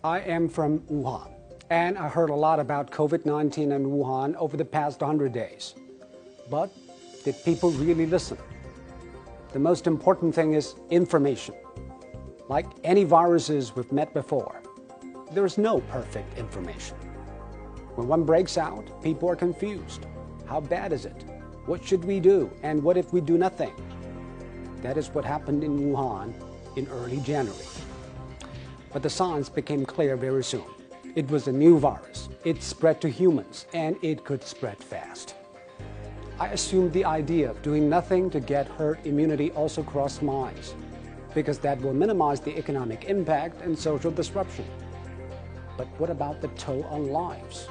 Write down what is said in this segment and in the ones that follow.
I am from Wuhan, and I heard a lot about COVID-19 in Wuhan over the past 100 days. But did people really listen? The most important thing is information. Like any viruses we've met before, there is no perfect information. When one breaks out, people are confused. How bad is it? What should we do? And what if we do nothing? That is what happened in Wuhan in early January. But the signs became clear very soon. It was a new virus. It spread to humans, and it could spread fast. I assumed the idea of doing nothing to get herd immunity also crossed minds, because that will minimize the economic impact and social disruption. But what about the toll on lives?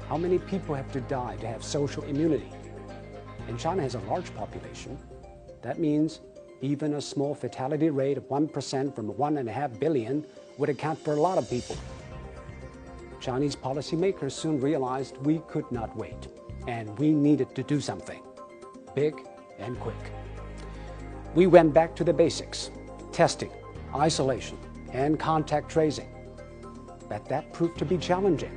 How many people have to die to have social immunity? And China has a large population. That means even a small fatality rate of 1% from 1.5 billion would account for a lot of people. Chinese policymakers soon realized we could not wait, and we needed to do something big and quick. We went back to the basics: testing, isolation, and contact tracing. But that proved to be challenging.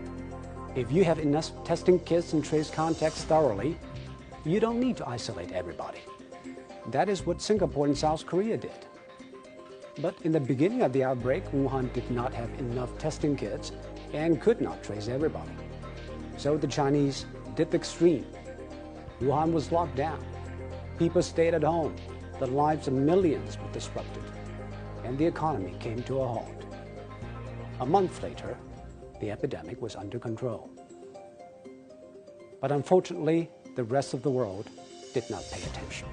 If you have enough testing kits and trace contacts thoroughly, you don't need to isolate everybody. That is what Singapore and South Korea did. But in the beginning of the outbreak, Wuhan did not have enough testing kits and could not trace everybody. So the Chinese did the extreme. Wuhan was locked down. People stayed at home. The lives of millions were disrupted, and the economy came to a halt. A month later, the epidemic was under control. But unfortunately, the rest of the world did not pay attention.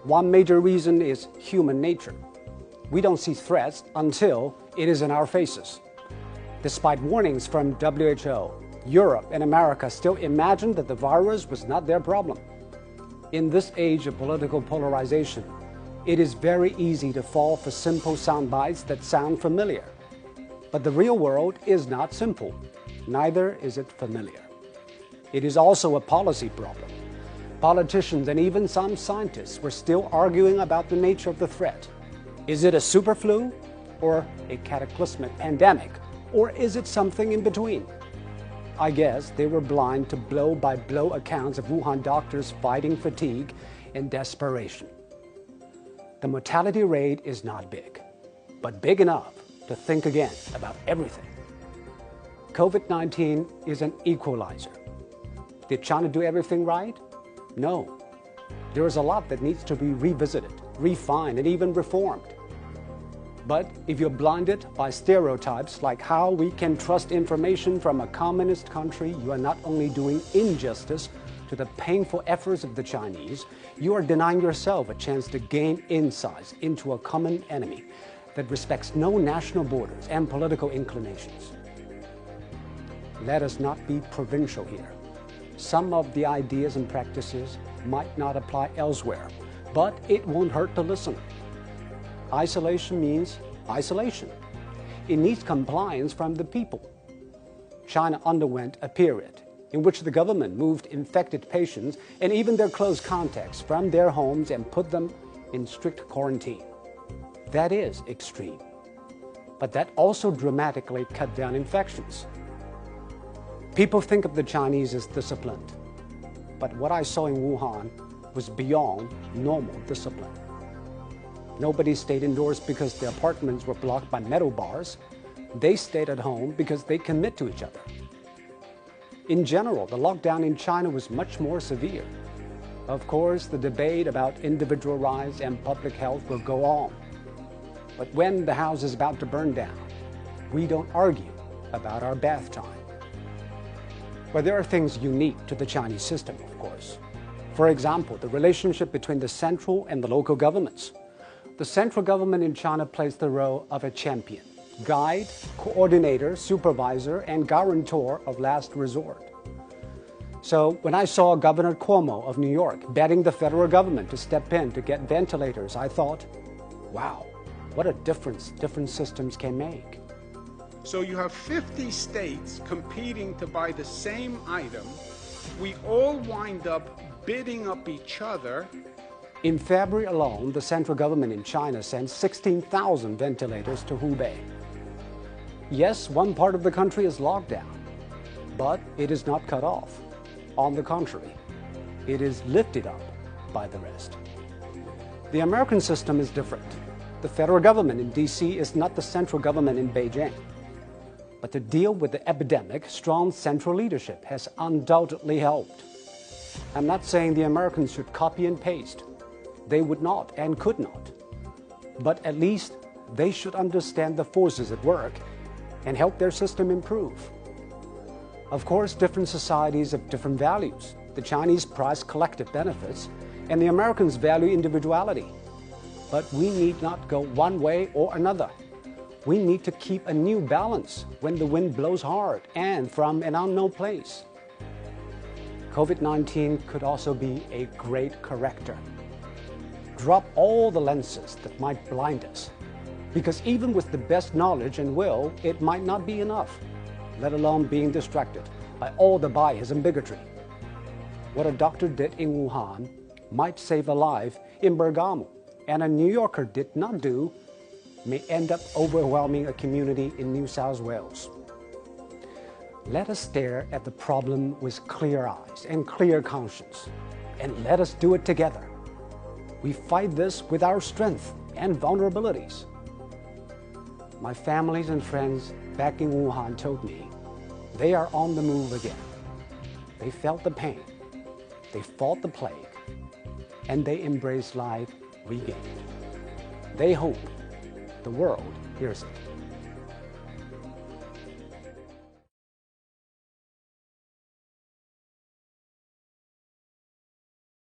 One major reason is human nature. We don't see threats until it is in our faces. Despite warnings from WHO, Europe and America still imagined that the virus was not their problem. In this age of political polarization, it is very easy to fall for simple sound bites that sound familiar. But the real world is not simple. Neither is it familiar. It is also a policy problem. Politicians and even some scientists were still arguing about the nature of the threat. Is it a super flu or a cataclysmic pandemic, or is it something in between? I guess they were blind to blow-by-blow accounts of Wuhan doctors fighting fatigue and desperation. The mortality rate is not big, but big enough to think again about everything. COVID-19 is an equalizer. Did China do everything right? No. There is a lot that needs to be revisited, refined, and even reformed. But if you're blinded by stereotypes like how we can trust information from a communist country, you are not only doing injustice to the painful efforts of the Chinese, you are denying yourself a chance to gain insights into a common enemy that respects no national borders and political inclinations. Let us not be provincial here. Some of the ideas and practices might not apply elsewhere, but it won't hurt to listen. Isolation means isolation. It needs compliance from the people. China underwent a period in which the government moved infected patients and even their close contacts from their homes and put them in strict quarantine. That is extreme. But that also dramatically cut down infections. People think of the Chinese as disciplined, but what I saw in Wuhan was beyond normal discipline. Nobody stayed indoors because their apartments were blocked by metal bars. They stayed at home because they commit to each other. In general, the lockdown in China was much more severe. Of course, the debate about individual rights and public health will go on. But when the house is about to burn down, we don't argue about our bath time. But there are things unique to the Chinese system, of course. For example, the relationship between the central and the local governments. The central government in China plays the role of a champion, guide, coordinator, supervisor, and guarantor of last resort. So when I saw Governor Cuomo of New York begging the federal government to step in to get ventilators, I thought, wow, what a difference different systems can make. So you have 50 states competing to buy the same item. We all wind up bidding up each other. In February alone, the central government in China sent 16,000 ventilators to Hubei. Yes, one part of the country is locked down, but it is not cut off. On the contrary, it is lifted up by the rest. The American system is different. The federal government in D.C. is not the central government in Beijing. But to deal with the epidemic, strong central leadership has undoubtedly helped. I'm not saying the Americans should copy and paste. They would not and could not. But at least they should understand the forces at work and help their system improve. Of course, different societies have different values. The Chinese prize collective benefits, and the Americans value individuality. But we need not go one way or another. We need to keep a new balance when the wind blows hard and from an unknown place. COVID-19 could also be a great corrector. Drop all the lenses that might blind us, because even with the best knowledge and will, it might not be enough, let alone being distracted by all the bias and bigotry. What a doctor did in Wuhan might save a life in Bergamo, and a New Yorker did not do may end up overwhelming a community in New South Wales. Let us stare at the problem with clear eyes and clear conscience, and let us do it together. We fight this with our strength and vulnerabilities. My families and friends back in Wuhan told me they are on the move again. They felt the pain, they fought the plague, and they embraced life regained. They hope the world hears it.